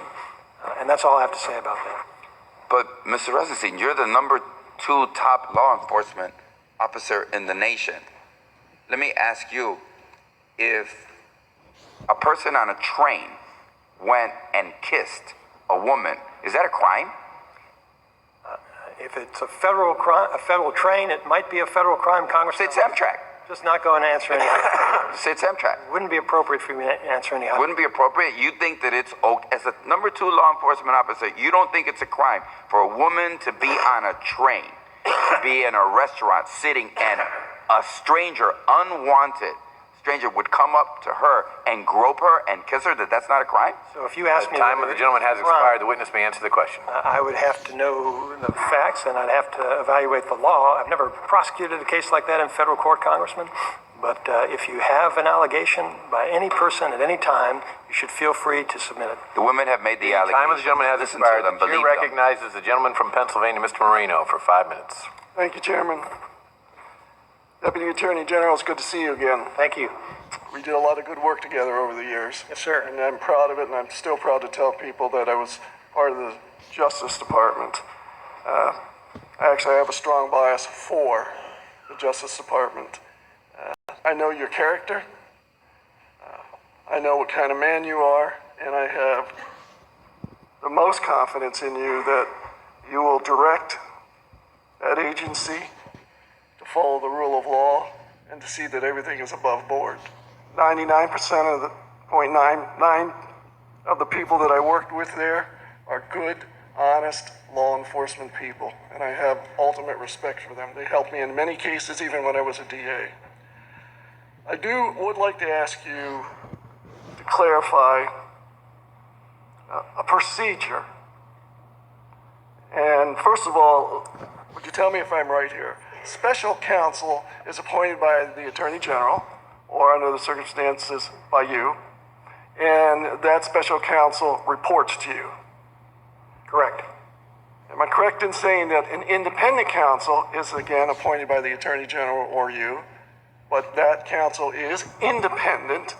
and that's all I have to say about that. But, Mr. Rosenstein, you're the number 2 top law enforcement officer in the nation. Let me ask you, if a person on a train went and kissed a woman, is that a crime? If it's a federal crime, a federal train, it might be a federal crime, Congressman. Say it's Amtrak. Just not go and answer any. Say it's Amtrak. It wouldn't be appropriate for me to answer any. Wouldn't be appropriate? You think that it's okay, as a number 2 law enforcement officer, you don't think it's a crime for a woman to be on a train, to be in a restaurant sitting, and a stranger, unwanted stranger, would come up to her and grope her and kiss her, that's not a crime? So if you ask me, The time of the gentleman has expired. The witness may answer the question. I would have to know the facts, and I'd have to evaluate the law. I've never prosecuted a case like that in federal court, Congressman. But if you have an allegation by any person at any time, you should feel free to submit it. The women have made the allegation. The time of the gentleman has Listen expired. to them, The chair believe them. recognizes the gentleman from Pennsylvania, Mr. Marino, for 5 minutes. Thank you, Chairman. Deputy Attorney General, it's good to see you again. Thank you. We did a lot of good work together over the years. Yes, sir. And I'm proud of it, and I'm still proud to tell people that I was part of the Justice Department. I actually have a strong bias for the Justice Department. I know your character. I know what kind of man you are, and I have the most confidence in you that you will direct that agency to follow the rule of law and to see that everything is above board. 99% of the 0.99 of the people that I worked with there are good, honest law enforcement people, and I have ultimate respect for them. They helped me in many cases, even when I was a DA. I would like to ask you to clarify a procedure. And first of all, would you tell me if I'm right here? Special counsel is appointed by the Attorney General, or under the circumstances by you, and that special counsel reports to you. Correct. Am I correct in saying that an independent counsel is again appointed by the Attorney General or you, but that counsel is independent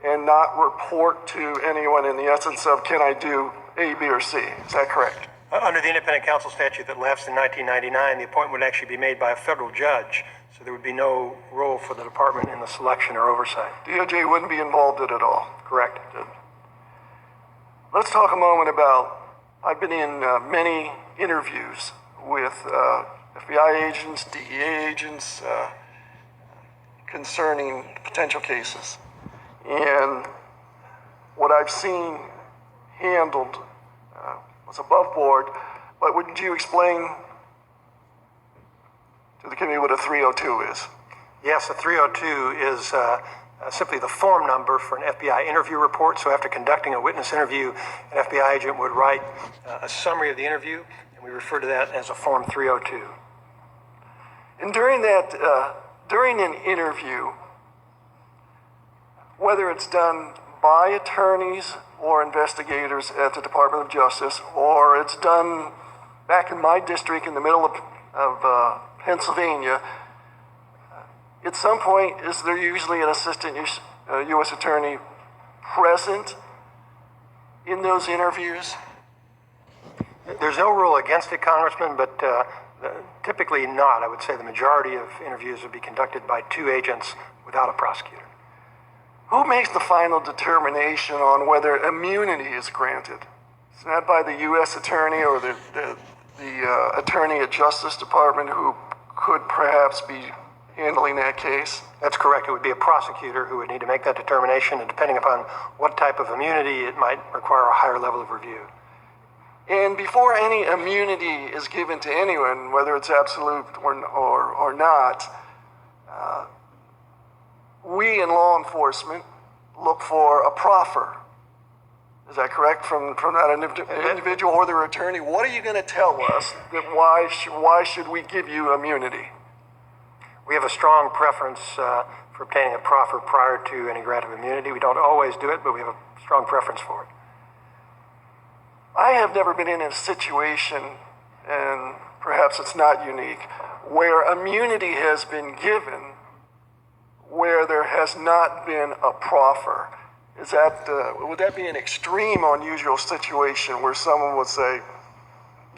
and not report to anyone in the essence of, can I do A, B, or C? Is that correct? Under the independent counsel statute that lapsed in 1999, the appointment would actually be made by a federal judge, so there would be no role for the department in the selection or oversight. DOJ wouldn't be involved in it at all. Correct. Good. Let's talk a moment about, I've been in many interviews with FBI agents, DEA agents, concerning potential cases. And what I've seen handled was above board, but wouldn't you explain to the committee what a 302 is? Yes, a 302 is simply the form number for an FBI interview report. So after conducting a witness interview, an FBI agent would write a summary of the interview, and we refer to that as a Form 302. And during that, during an interview, whether it's done by attorneys or investigators at the Department of Justice, or it's done back in my district in the middle of Pennsylvania, at some point, is there usually an assistant U.S. attorney present in those interviews? There's no rule against it, Congressman, but typically not. I would say the majority of interviews would be conducted by two agents without a prosecutor. Who makes the final determination on whether immunity is granted? Is that by the U.S. Attorney or the Attorney at Justice Department who could perhaps be handling that case? That's correct. It would be a prosecutor who would need to make that determination, and depending upon what type of immunity, it might require a higher level of review. And before any immunity is given to anyone, whether it's absolute or not, we in law enforcement look for a proffer. Is that correct? From that individual or their attorney? What are you going to tell us that why should we give you immunity? We have a strong preference for obtaining a proffer prior to any grant of immunity. We don't always do it, but we have a strong preference for it. I have never been in a situation, and perhaps it's not unique, where immunity has been given where there has not been a proffer. Is that, would that be an extreme, unusual situation where someone would say,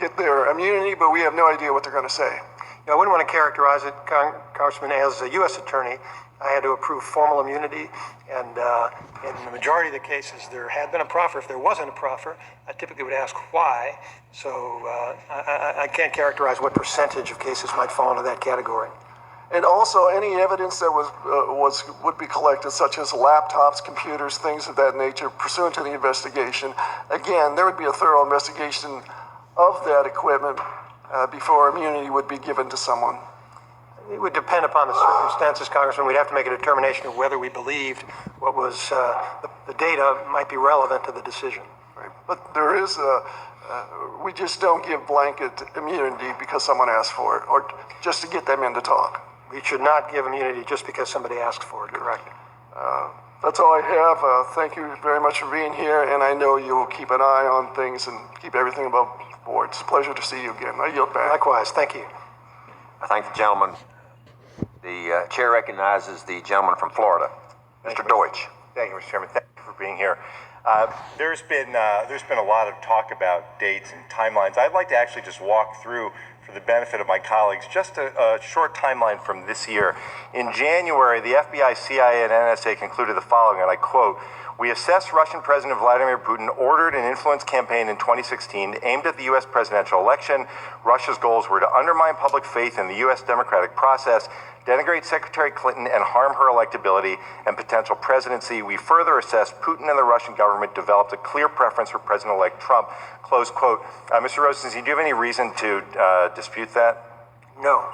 get their immunity, but we have no idea what they're going to say? I wouldn't want to characterize it, Congressman, as a U.S. attorney. I had to approve formal immunity, and in the majority of the cases, there had been a proffer. If there wasn't a proffer, I typically would ask why. So I can't characterize what percentage of cases might fall into that category. And also, any evidence that would be collected, such as laptops, computers, things of that nature, pursuant to the investigation. Again, there would be a thorough investigation of that equipment before immunity would be given to someone. It would depend upon the circumstances, Congressman. We'd have to make a determination of whether we believed what was the data might be relevant to the decision. Right. But there is we just don't give blanket immunity because someone asked for it, or just to get them in to talk. We should not give immunity just because somebody asked for it, correct? That's all I have. Thank you very much for being here, and I know you will keep an eye on things and keep everything above board. It's a pleasure to see you again. I yield back. Likewise, thank you. I thank the gentleman. The chair recognizes the gentleman from Florida, Mr. Deutsch. Thank you, Mr. Chairman. Thank you for being here. There's been a lot of talk about dates and timelines. I'd like to actually just walk through, for the benefit of my colleagues, just a short timeline from this year. In January, the FBI, CIA, and NSA concluded the following, and I quote, "We assess Russian President Vladimir Putin ordered an influence campaign in 2016 aimed at the U.S. presidential election. Russia's goals were to undermine public faith in the U.S. democratic process, denigrate Secretary Clinton, and harm her electability and potential presidency. We further assess Putin and the Russian government developed a clear preference for President-elect Trump." Close quote. Mr. Rosenstein, do you have any reason to dispute that? No.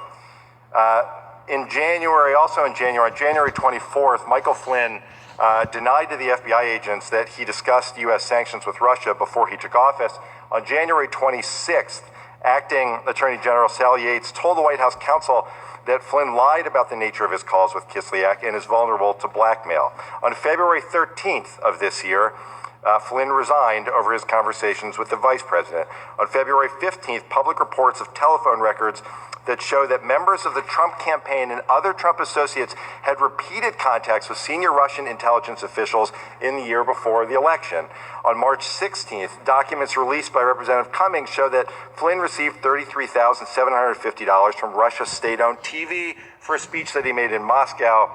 In January, on January 24th, Michael Flynn denied to the FBI agents that he discussed U.S. sanctions with Russia before he took office. On January 26th, Acting Attorney General Sally Yates told the White House counsel that Flynn lied about the nature of his calls with Kislyak and is vulnerable to blackmail. On February 13th of this year, Flynn resigned over his conversations with the vice president. On February 15th, public reports of telephone records that show that members of the Trump campaign and other Trump associates had repeated contacts with senior Russian intelligence officials in the year before the election. On March 16th, documents released by Representative Cummings show that Flynn received $33,750 from Russia's state-owned TV for a speech that he made in Moscow.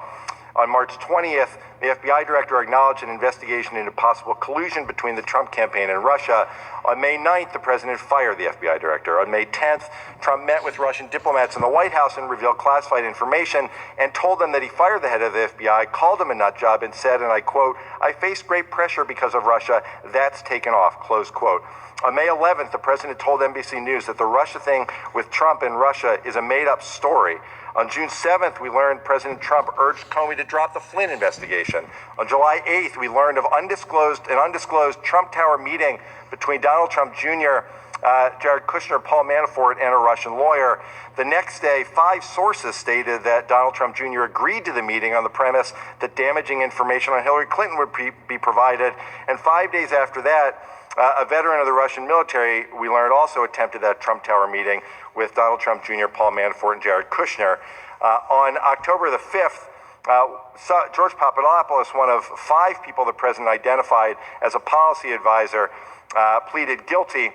On March 20th, the FBI director acknowledged an investigation into possible collusion between the Trump campaign and Russia. On May 9th, the president fired the FBI director. On May 10th, Trump met with Russian diplomats in the White House and revealed classified information and told them that he fired the head of the FBI, called him a nut job, and said, and I quote, "I face great pressure because of Russia. That's taken off," close quote. On May 11th, the president told NBC News that the Russia thing with Trump and Russia is a made-up story. On June 7th, we learned President Trump urged Comey to drop the Flynn investigation. On July 8th, we learned of an undisclosed Trump Tower meeting between Donald Trump Jr., Jared Kushner, Paul Manafort, and a Russian lawyer. The next day, 5 sources stated that Donald Trump Jr. agreed to the meeting on the premise that damaging information on Hillary Clinton would be provided. And 5 days after that, a veteran of the Russian military, we learned, also attempted that Trump Tower meeting with Donald Trump Jr., Paul Manafort, and Jared Kushner. On October the 5th, George Papadopoulos, one of 5 people the president identified as a policy advisor, pleaded guilty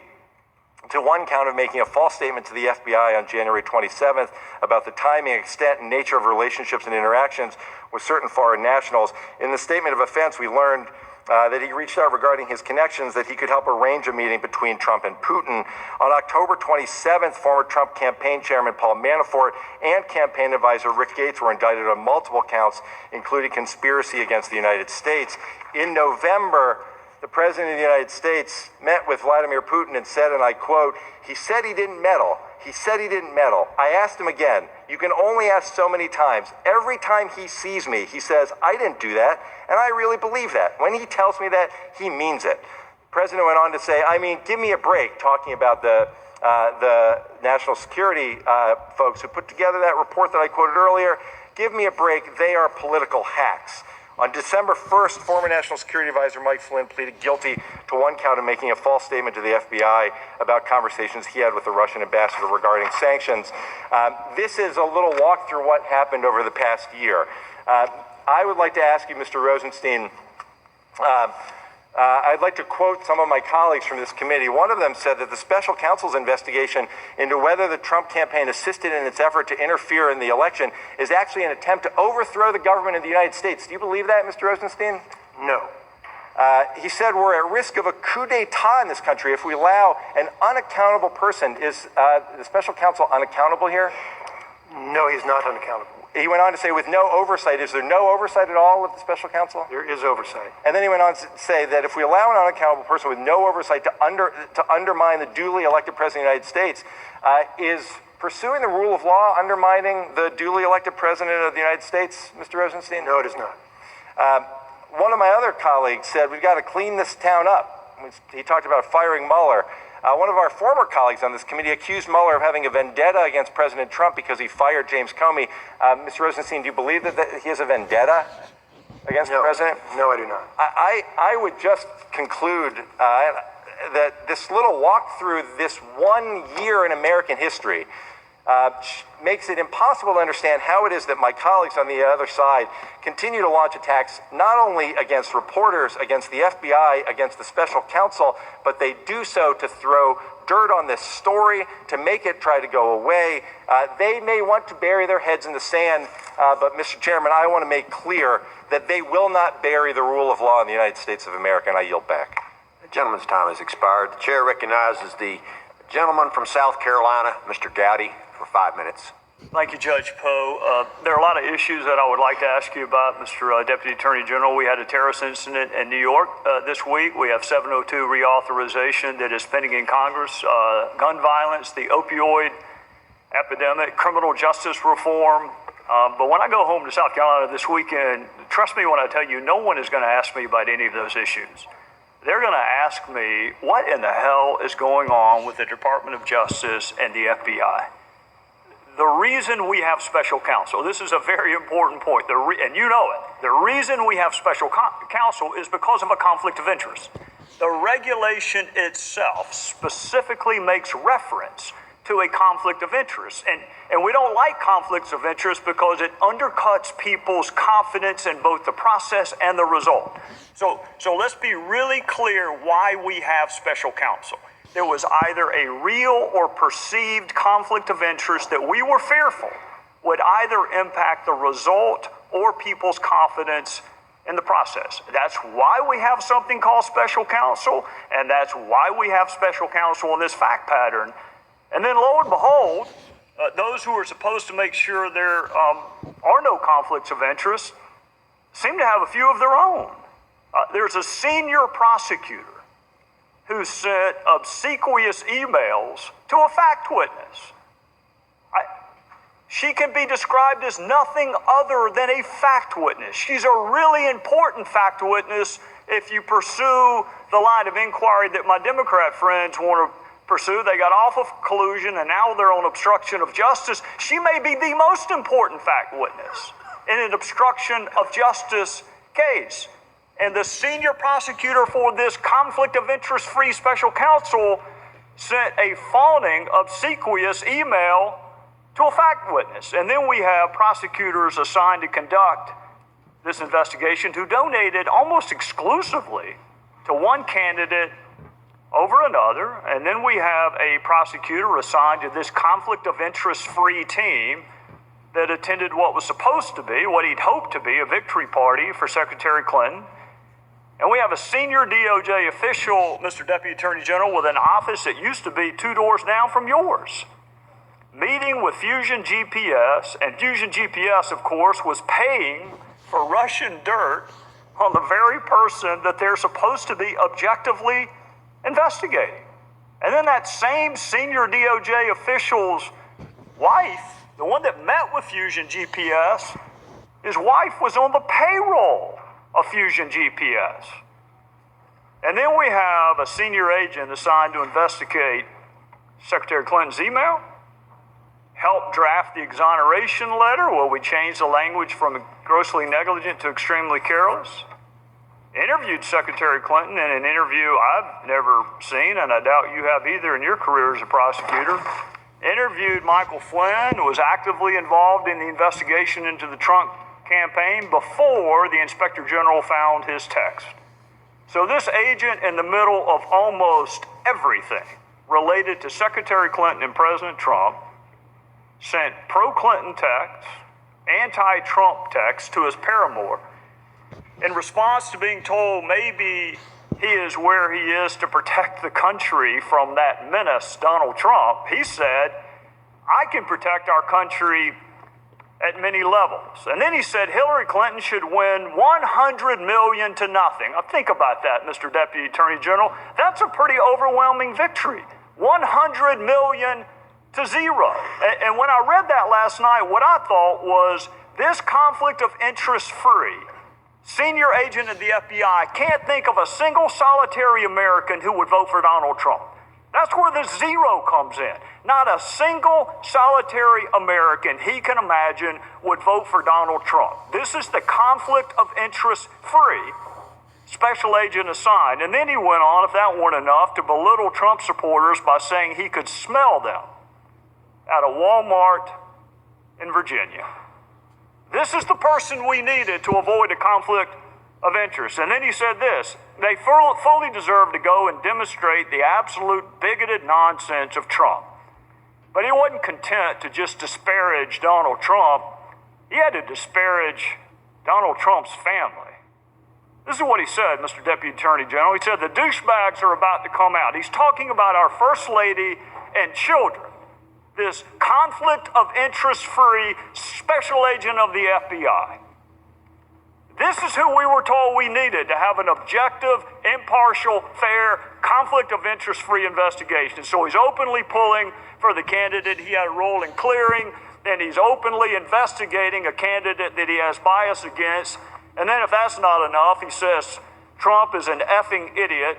to one count of making a false statement to the FBI on January 27th about the timing, extent, and nature of relationships and interactions with certain foreign nationals. In the statement of offense, we learned that he reached out regarding his connections that he could help arrange a meeting between Trump and Putin. On October 27th, former Trump campaign chairman Paul Manafort and campaign advisor Rick Gates were indicted on multiple counts, including conspiracy against the United States. In November, the President of the United States met with Vladimir Putin and said, and I quote, "He said he didn't meddle. He said he didn't meddle. I asked him again. You can only ask so many times. Every time he sees me, he says, I didn't do that, and I really believe that. When he tells me that, he means it." The President went on to say, I mean, give me a break, talking about the national security folks who put together that report that I quoted earlier. Give me a break. They are political hacks. On December 1st, former National Security Advisor Mike Flynn pleaded guilty to one count of making a false statement to the FBI about conversations he had with the Russian ambassador regarding sanctions. This is a little walk through what happened over the past year. I would like to ask you, Mr. Rosenstein, I'd like to quote some of my colleagues from this committee. One of them said that the special counsel's investigation into whether the Trump campaign assisted in its effort to interfere in the election is actually an attempt to overthrow the government of the United States. Do you believe that, Mr. Rosenstein? No. He said we're at risk of a coup d'etat in this country if we allow an unaccountable person. Is the special counsel unaccountable here? No, he's not unaccountable. He went on to say with no oversight. Is there no oversight at all with the special counsel? There is oversight. And then he went on to say that if we allow an unaccountable person with no oversight to undermine the duly elected President of the United States, is pursuing the rule of law undermining the duly elected President of the United States, Mr. Rosenstein? No, it is not. One of my other colleagues said we've got to clean this town up. He talked about firing Mueller. One of our former colleagues on this committee accused Mueller of having a vendetta against President Trump because he fired James Comey. Mr. Rosenstein, do you believe that he has a vendetta against the president? No, I do not. I would just conclude that this little walk through this 1 year in American history makes it impossible to understand how it is that my colleagues on the other side continue to launch attacks not only against reporters, against the FBI, against the special counsel, but they do so to throw dirt on this story, to make it try to go away. They may want to bury their heads in the sand, but Mr. Chairman, I want to make clear that they will not bury the rule of law in the United States of America, and I yield back. The gentleman's time has expired. The chair recognizes the gentleman from South Carolina, Mr. Gowdy, for 5 minutes. Thank you, Judge Poe. There are a lot of issues that I would like to ask you about, Mr. Deputy Attorney General. We had a terrorist incident in New York this week. We have 702 reauthorization that is pending in Congress. Gun violence, the opioid epidemic, criminal justice reform. But when I go home to South Carolina this weekend, trust me when I tell you, no one is going to ask me about any of those issues. They're going to ask me, what in the hell is going on with the Department of Justice and the FBI? The reason we have special counsel, this is a very important point, and you know it, the reason we have special counsel is because of a conflict of interest. The regulation itself specifically makes reference to a conflict of interest. And we don't like conflicts of interest because it undercuts people's confidence in both the process and the result. So let's be really clear why we have special counsel. There was either a real or perceived conflict of interest that we were fearful would either impact the result or people's confidence in the process. That's why we have something called special counsel, and that's why we have special counsel in this fact pattern. And then lo and behold, those who are supposed to make sure there are no conflicts of interest seem to have a few of their own. There's a senior prosecutor who sent obsequious emails to a fact witness. She can be described as nothing other than a fact witness. She's a really important fact witness if you pursue the line of inquiry that my Democrat friends want to pursue. They got off of collusion and now they're on obstruction of justice. She may be the most important fact witness in an obstruction of justice case. And the senior prosecutor for this conflict of interest-free special counsel sent a fawning, obsequious email to to a fact witness. And then we have prosecutors assigned to conduct this investigation who donated almost exclusively to one candidate over another. And then we have a prosecutor assigned to this conflict of interest-free team that attended what was supposed to be, what he'd hoped to be, a victory party for Secretary Clinton. And we have a senior DOJ official, Mr. Deputy Attorney General, with an office that used to be 2 doors down from yours, meeting with Fusion GPS. And Fusion GPS, of course, was paying for Russian dirt on the very person that they're supposed to be objectively investigating. And then that same senior DOJ official's wife, the one that met with Fusion GPS, his wife was on the payroll of Fusion GPS. And then we have a senior agent assigned to investigate Secretary Clinton's email, help draft the exoneration letter where we changed the language from grossly negligent to extremely careless, interviewed Secretary Clinton in an interview I've never seen, and I doubt you have either in your career as a prosecutor, interviewed Michael Flynn, who was actively involved in the investigation into the Trump campaign before the Inspector General found his text. So this agent, in the middle of almost everything related to Secretary Clinton and President Trump, sent pro-Clinton texts, anti-Trump texts to his paramour in response to being told maybe he is where he is to protect the country from that menace, Donald Trump. He said, I can protect our country at many levels. And then he said Hillary Clinton should win 100 million to nothing. Now think about that, Mr. Deputy Attorney General. That's a pretty overwhelming victory. 100 million to zero. And when I read that last night, what I thought was this conflict of interest free senior agent of the FBI can't think of a single solitary American who would vote for Donald Trump. That's where the zero comes in. Not a single solitary American he can imagine would vote for Donald Trump. This is the conflict of interest free special agent assigned. And then he went on, if that weren't enough, to belittle Trump supporters by saying he could smell them at a Walmart in Virginia. This is the person we needed to avoid a conflict of interest. And then he said this, they fully deserve to go and demonstrate the absolute bigoted nonsense of Trump. But he wasn't content to just disparage Donald Trump. He had to disparage Donald Trump's family. This is what he said, Mr. Deputy Attorney General. He said the douchebags are about to come out. He's talking about our First Lady and children. This conflict of interest-free special agent of the FBI. This is who we were told we needed to have an objective, impartial, fair, conflict of interest-free investigation. So he's openly pulling for the candidate he had a role in clearing, and he's openly investigating a candidate that he has bias against. And then if that's not enough, he says Trump is an effing idiot.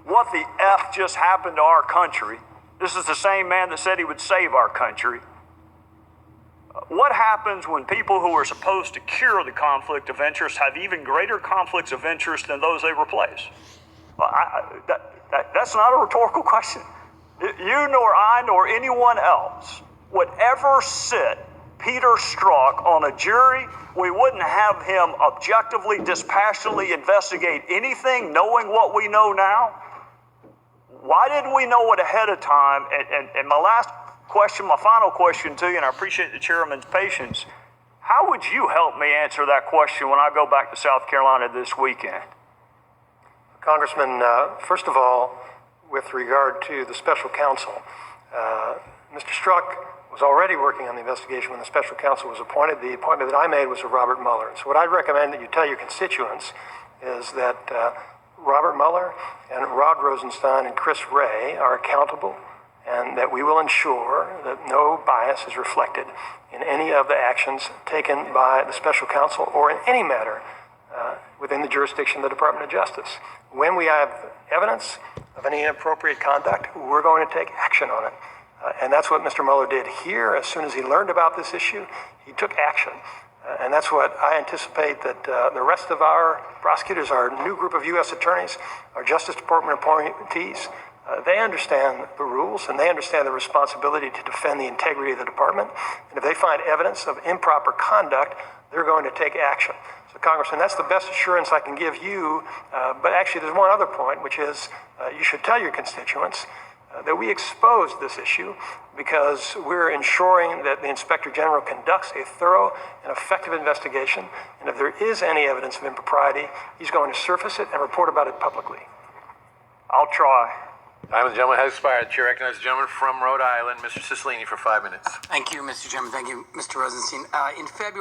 What the F just happened to our country? This is the same man that said he would save our country. What happens when people who are supposed to cure the conflict of interest have even greater conflicts of interest than those they replace? That's not a rhetorical question. You nor I nor anyone else would ever sit Peter Strzok on a jury. We wouldn't have him objectively, dispassionately investigate anything, knowing what we know now. Why didn't we know it ahead of time? And my last question, my final question to you, and I appreciate the chairman's patience, how would you help me answer that question when I go back to South Carolina this weekend? Congressman, first of all, with regard to the special counsel, Mr. Strzok was already working on the investigation when the special counsel was appointed. The appointment that I made was of Robert Mueller. So what I'd recommend that you tell your constituents is that Robert Mueller and Rod Rosenstein and Chris Wray are accountable, and that we will ensure that no bias is reflected in any of the actions taken by the special counsel or in any matter within the jurisdiction of the Department of Justice. When we have evidence of any inappropriate conduct, we're going to take action on it. And that's what Mr. Mueller did here. As soon as he learned about this issue, he took action. And that's what I anticipate that the rest of our prosecutors, our new group of U.S. attorneys, our Justice Department appointees, They understand the rules and they understand the responsibility to defend the integrity of the department. And if they find evidence of improper conduct, they're going to take action. So, Congressman, that's the best assurance I can give you. But actually, there's one other point, which is you should tell your constituents that we exposed this issue because we're ensuring that the Inspector General conducts a thorough and effective investigation. And if there is any evidence of impropriety, he's going to surface it and report about it publicly. I'll try. Time of the gentleman has expired. The chair recognizes the gentleman from Rhode Island, Mr. Cicilline, for 5 minutes. Thank you, Mr. Chairman. Thank you, Mr. Rosenstein. In February,